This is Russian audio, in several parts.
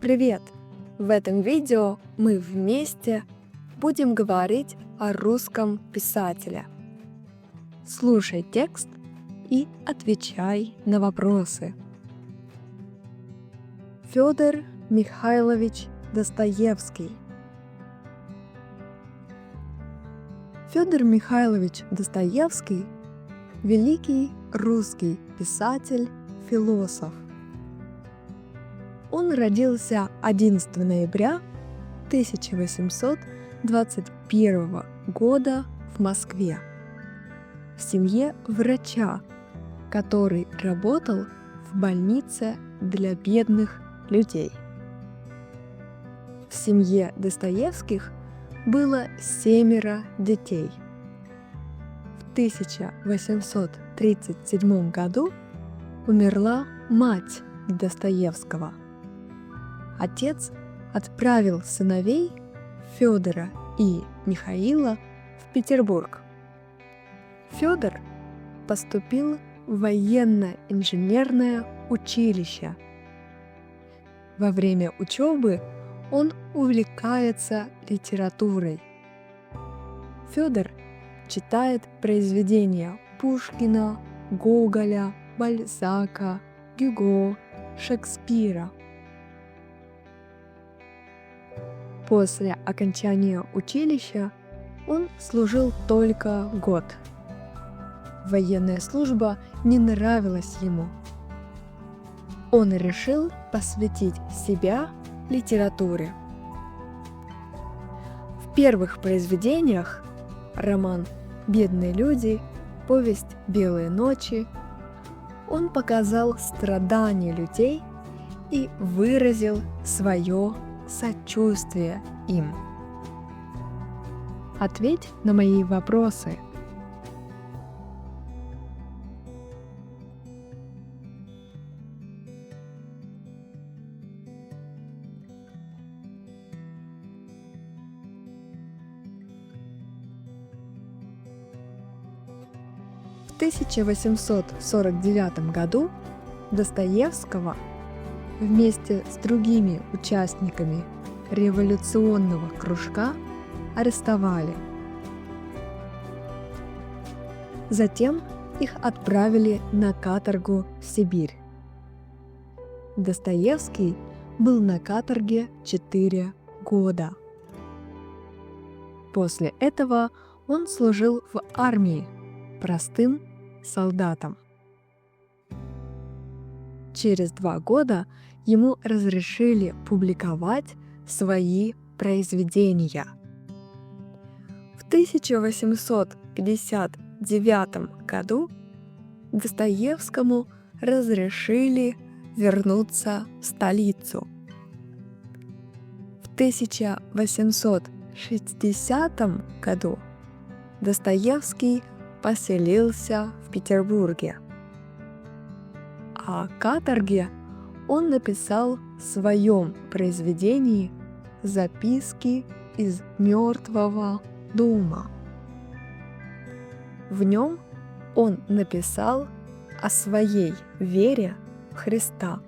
Привет! В этом видео мы вместе будем говорить о русском писателе. Слушай текст и отвечай на вопросы. Фёдор Михайлович Достоевский. Фёдор Михайлович Достоевский – великий русский писатель, философ. Он родился 11 ноября 1821 года в Москве в семье врача, который работал в больнице для бедных людей. В семье Достоевских было 7 детей. В 1837 году умерла мать Достоевского. Отец отправил сыновей Фёдора и Михаила в Петербург. Фёдор поступил в военно-инженерное училище. Во время учебы он увлекается литературой. Фёдор читает произведения Пушкина, Гоголя, Бальзака, Гюго, Шекспира. После окончания училища он служил только год. Военная служба не нравилась ему. Он решил посвятить себя литературе. В первых произведениях роман «Бедные люди», повесть «Белые ночи» он показал страдания людей и выразил свое сочувствие им. Ответь на мои вопросы. В 1849 году Достоевского вместе с другими участниками революционного кружка арестовали. Затем их отправили на каторгу в Сибирь. Достоевский был на каторге 4 года. После этого он служил в армии простым солдатом. Через 2 года ему разрешили публиковать свои произведения. В 1859 году Достоевскому разрешили вернуться в столицу. В 1860 году Достоевский поселился в Петербурге. О каторге он написал в своем произведении «Записки из мертвого дома». В нем он написал о своей вере в Христа.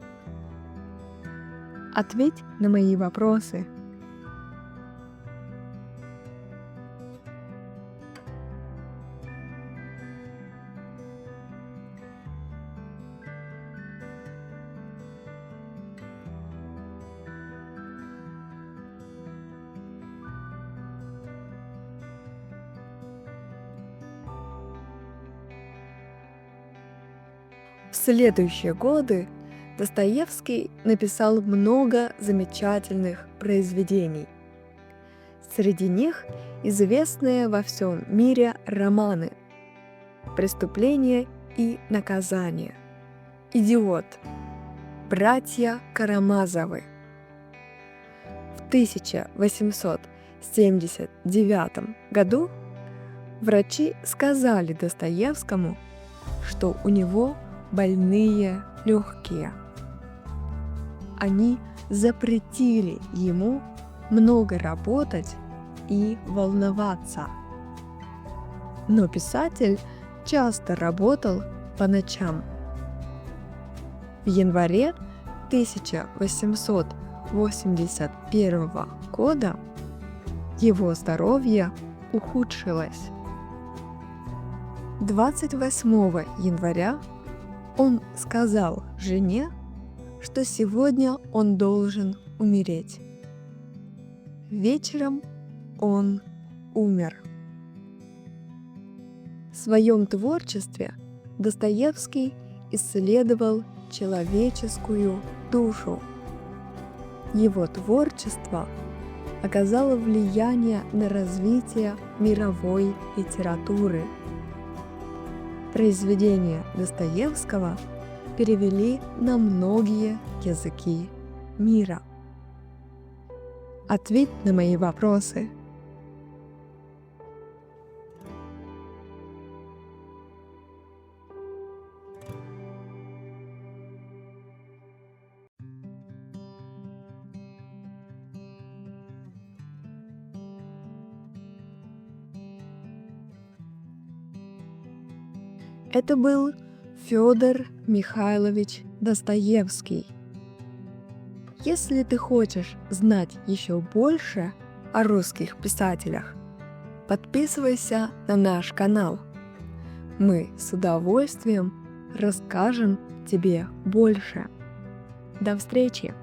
Ответь на мои вопросы. В следующие годы Достоевский написал много замечательных произведений. Среди них известные во всем мире романы «Преступление и наказание», «Идиот», «Братья Карамазовы». В 1879 году врачи сказали Достоевскому, что у него больные легкие. Они запретили ему много работать и волноваться. Но писатель часто работал по ночам. В январе 1880 1981 года его здоровье ухудшилось. 28 января он сказал жене, что сегодня он должен умереть. Вечером он умер. В своем творчестве Достоевский исследовал человеческую душу. Его творчество оказало влияние на развитие мировой литературы. Произведения Достоевского перевели на многие языки мира. Ответь на мои вопросы. Это был Федор Михайлович Достоевский. Если ты хочешь знать еще больше о русских писателях, подписывайся на наш канал. Мы с удовольствием расскажем тебе больше. До встречи!